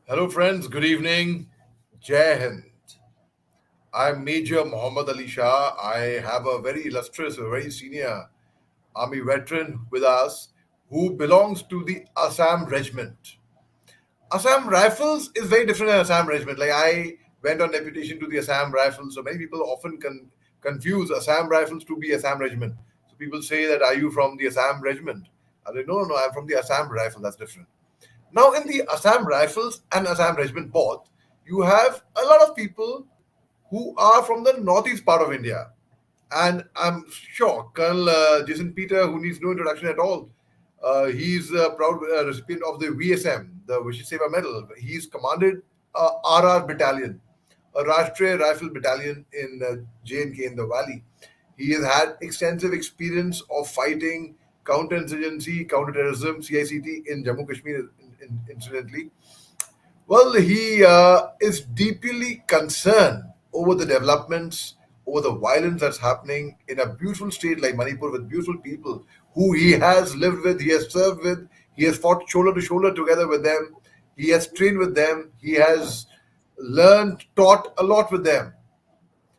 Hello, friends. Good evening. Jai Hind. I'm Major Mohammed Ali Shah. I have a very illustrious, a very senior army veteran with us who belongs to the Assam Regiment. Assam Rifles is very different than Assam Regiment. Like I went on deputation to the Assam Rifles, so many people often confuse Assam Rifles to be Assam Regiment. So people say that, are you from the Assam Regiment? I say, no, no, I'm from the Assam Rifle. That's different. Now, in the Assam Rifles and Assam Regiment both, you have a lot of people who are from the northeast part of India. And I'm sure Colonel Jason Peter, who needs no introduction at all, he's a proud recipient of the VSM, the Vishiseva Medal. He's commanded RR Battalion, a Rashtriya Rifle Battalion in J&K in the Valley. He has had extensive experience of fighting counterinsurgency, counterterrorism, CICT in Jammu Kashmir, incidentally. Well, he is deeply concerned over the developments, over the violence that's happening in a beautiful state like Manipur with beautiful people who he has lived with, he has served with, he has fought shoulder to shoulder together with them, he has trained with them, he has learned, taught a lot with them.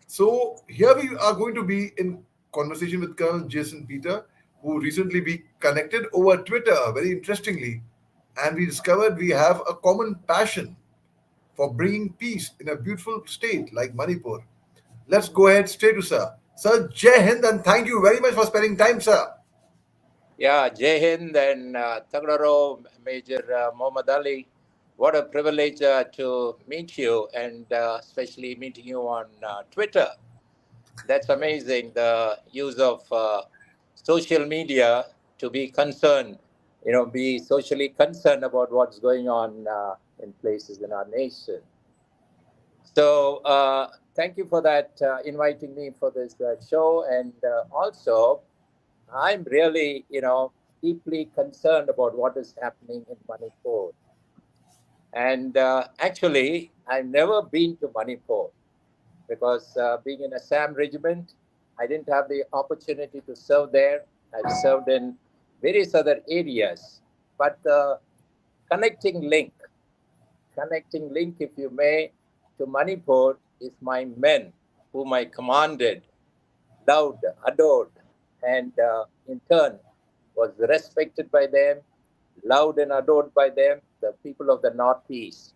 So here we are going to be in conversation with Colonel Jason Peter, who recently we connected over Twitter, very interestingly, and we discovered we have a common passion for bringing peace in a beautiful state like Manipur. Let's go ahead straight to Sir. Sir, Jai Hind, and thank you very much for spending time, sir. Yeah, Jai Hind and Tagraro, Major Mohammed Ali. What a privilege to meet you and especially meeting you on Twitter. That's amazing, the use of social media to be concerned, be socially concerned about what's going on in places in our nation. So thank you for that, inviting me for this show. And also, I'm really, deeply concerned about what is happening in Manipur. And actually, I've never been to Manipur because being in Assam Regiment, I didn't have the opportunity to serve there. I've served in various other areas. But the connecting link, connecting link, if you may, to Manipur is my men whom I commanded, loved, adored, and in turn was respected by them, loved and adored by them, the people of the Northeast,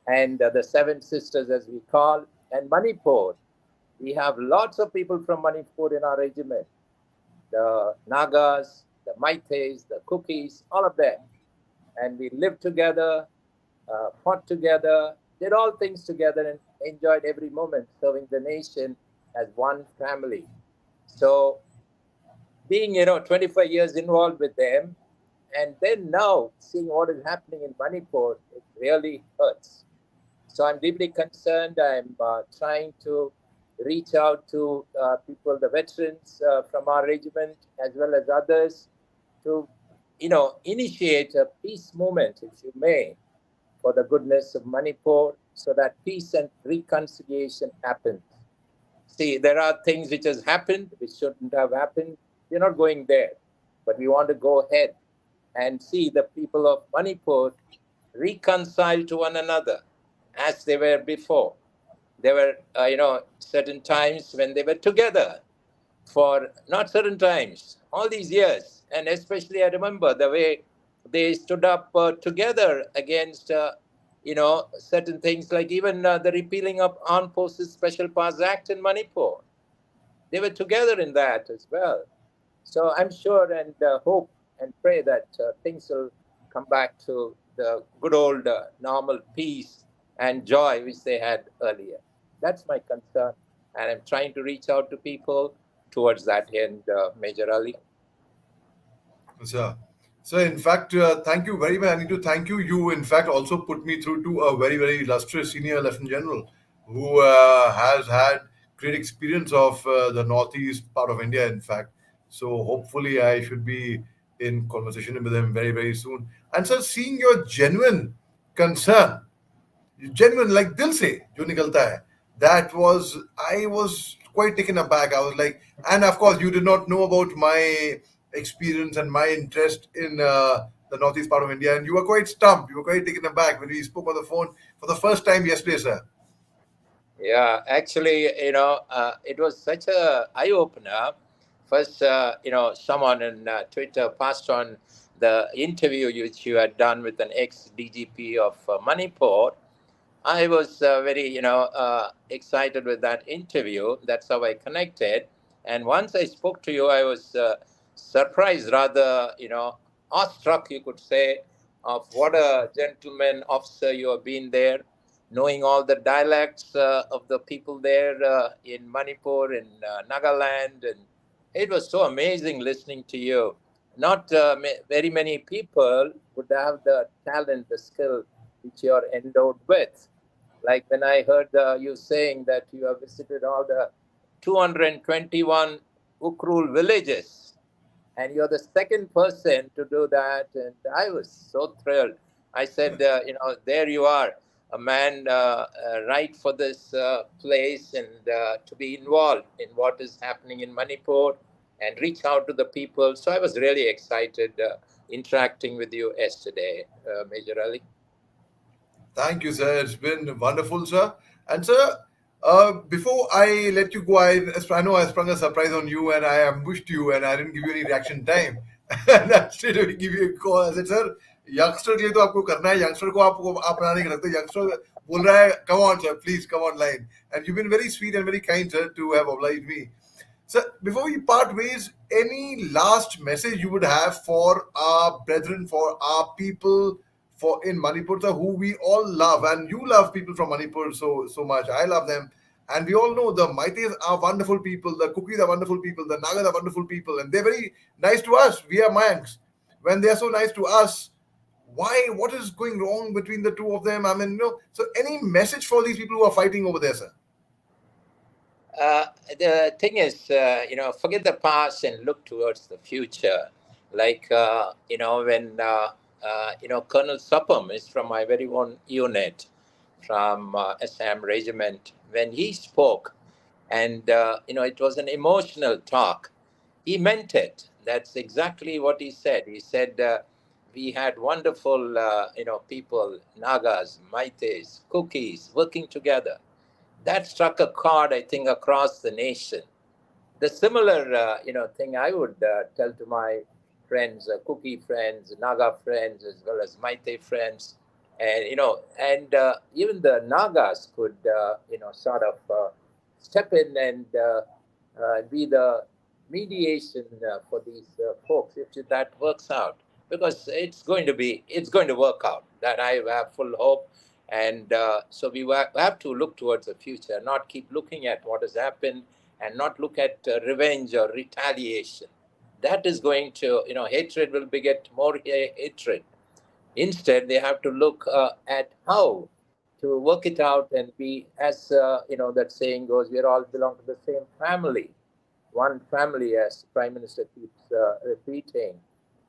and the Seven Sisters, as we call, and Manipur. We have lots of people from Manipur in our regiment, the Nagas, the Meiteis, the Cookies, all of them. And we lived together, fought together, did all things together, and enjoyed every moment serving the nation as one family. So being 25 years involved with them, and then now seeing what is happening in Manipur, it really hurts. So I'm deeply concerned. I'm trying to reach out to people, the veterans from our regiment, as well as others, to initiate a peace movement, if you may, for the goodness of Manipur, so that peace and reconciliation happens. See, there are things which has happened which shouldn't have happened. We're not going there, but we want to go ahead and see the people of Manipur reconcile to one another as they were before. There were, certain times when they were together for not certain times, all these years. And especially I remember the way they stood up together against, certain things like even the repealing of Armed Forces Special Powers Act in Manipur. They were together in that as well. So I'm sure and hope and pray that things will come back to the good old normal peace and joy which they had earlier. That's my concern. And I'm trying to reach out to people towards that end, Major Ali. Sir. So, in fact, thank you very much. I need to thank you. You, in fact, also put me through to a very, very illustrious senior lieutenant general who has had great experience of the northeast part of India, in fact. So, hopefully, I should be in conversation with him very, very soon. And so, seeing your genuine concern, genuine like dil se jo nikalta hai, that was, I was quite taken aback. I was like, and of course you did not know about my experience and my interest in the northeast part of India, and you were quite stumped. You were quite taken aback when we spoke on the phone for the first time yesterday, sir. Yeah, actually, it was such a eye opener. First, someone on Twitter passed on the interview which you had done with an ex DGP of Manipur. I was very, excited with that interview. That's how I connected. And once I spoke to you, I was surprised, rather, awestruck, you could say, of what a gentleman officer you have been there, knowing all the dialects of the people there in Manipur, in Nagaland. And it was so amazing listening to you. Not very many people would have the talent, the skill which you are endowed with. Like when I heard you saying that you have visited all the 221 Ukrul villages, and you're the second person to do that, and I was so thrilled. I said, there you are, a man right for this place, and to be involved in what is happening in Manipur and reach out to the people. So I was really excited interacting with you yesterday, Major Ali. Thank you, sir. It's been wonderful, sir. And sir, before I let you go, I know I sprung a surprise on you and I ambushed you and I didn't give you any reaction time. And I straight away give you a call. I said, sir, youngster के लिए तो आपको करना है, youngster को आपको अपना नहीं करते. Youngster बोल रहा है, come on, sir, please come on line. And you've been very sweet and very kind, sir, to have obliged me. So, before we part ways, any last message you would have for our brethren, for our people, for in Manipur, sir, who we all love, and you love people from Manipur so much. I love them, and we all know the Maites are wonderful people, the Kukis are wonderful people, the Nagas are wonderful people, and they're very nice to us. We are Mayanks. When they are so nice to us, why? What is going wrong between the two of them? I mean, So, any message for these people who are fighting over there, sir? Uh, the thing is, forget the past and look towards the future. Like, when, Colonel Suppam is from my very own unit from Assam Regiment, when he spoke, and, it was an emotional talk, he meant it. That's exactly what he said. He said, we had wonderful, people, Nagas, Maites, Kukis working together. That struck a chord, I think, across the nation. The similar, thing I would tell to my friends, Kuki friends, Naga friends, as well as Maite friends, and even the Nagas could, sort of step in and be the mediation for these folks if that works out, because it's going to work out. That I have full hope, and so we have to look towards the future, not keep looking at what has happened, and not look at revenge or retaliation. That is going to, hatred will beget more hatred. Instead, they have to look at how to work it out and be, as that saying goes, we all belong to the same family, one family, as Prime Minister keeps repeating.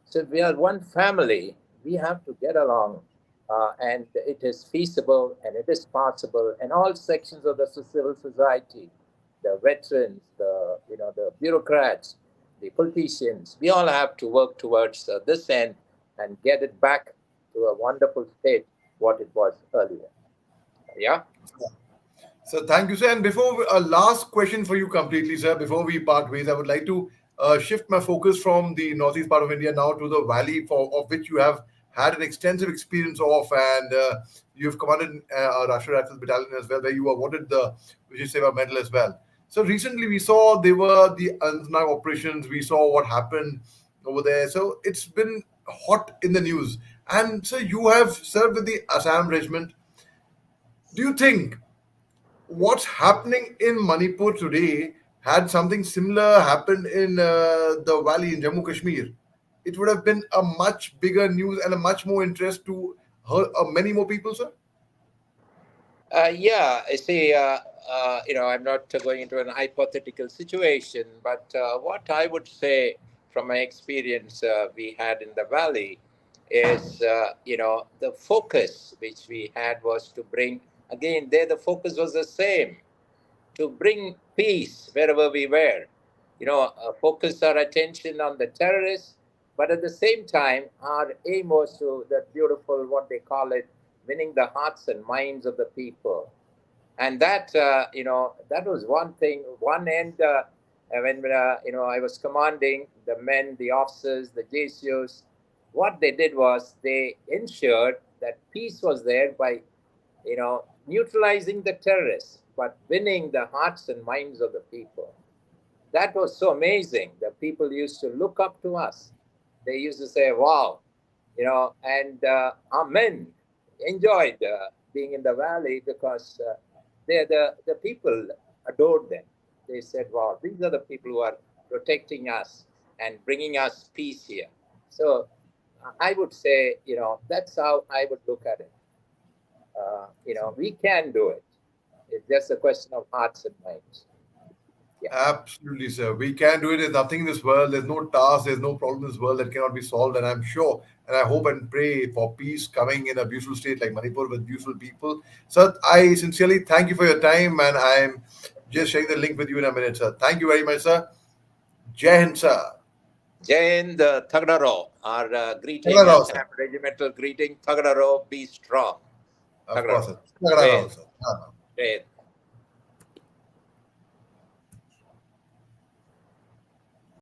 So we are one family. We have to get along, and it is feasible and it is possible. And all sections of the civil society, the veterans, the bureaucrats, the politicians, we all have to work towards this end and get it back to a wonderful state what it was earlier. Yeah. So thank you, sir. And before a last question for you completely, sir, before we part ways, I would like to shift my focus from the northeast part of India now to the valley, of which you have had an extensive experience of, and you've commanded a Rashtriya Rifles Battalion as well, where you were awarded the Vijay Seva Medal as well. So recently, we saw there were the Anantnag operations. We saw what happened over there. So it's been hot in the news. And so you have served with the Assam Regiment. Do you think what's happening in Manipur today had something similar happened in the valley in Jammu Kashmir, it would have been a much bigger news and a much more interest to many more people, sir? Yeah, I see. I'm not going into an hypothetical situation, but what I would say from my experience we had in the valley is, the focus which we had was to bring, again, there the focus was the same, to bring peace wherever we were. Focus our attention on the terrorists But at the same time, our aim was to that beautiful, what they call it, winning the hearts and minds of the people. And that, that was one thing, one end. When I was commanding the men, the officers, the JCOs, what they did was they ensured that peace was there by neutralizing the terrorists, but winning the hearts and minds of the people. That was so amazing. The people used to look up to us. They used to say, wow, and our men enjoyed being in the valley because the people adored them. They said, wow, these are the people who are protecting us and bringing us peace here. So I would say, that's how I would look at it. We can do it. It's just a question of hearts and minds. Yeah. Absolutely, sir. We can do it. There's nothing in this world. There's no task. There's no problem in this world that cannot be solved. And I'm sure, and I hope and pray for peace coming in a beautiful state like Manipur with beautiful people. Sir, I sincerely thank you for your time, and I'm just sharing the link with you in a minute, sir. Thank you very much, sir. Jai Hind, sir. Jai the Thagadaro, our greeting, Tagalog, sir. Assam regimental greeting. Thagadaro, be strong. Of course, Thagadaro. sir. Jai Tagalog, sir. Jai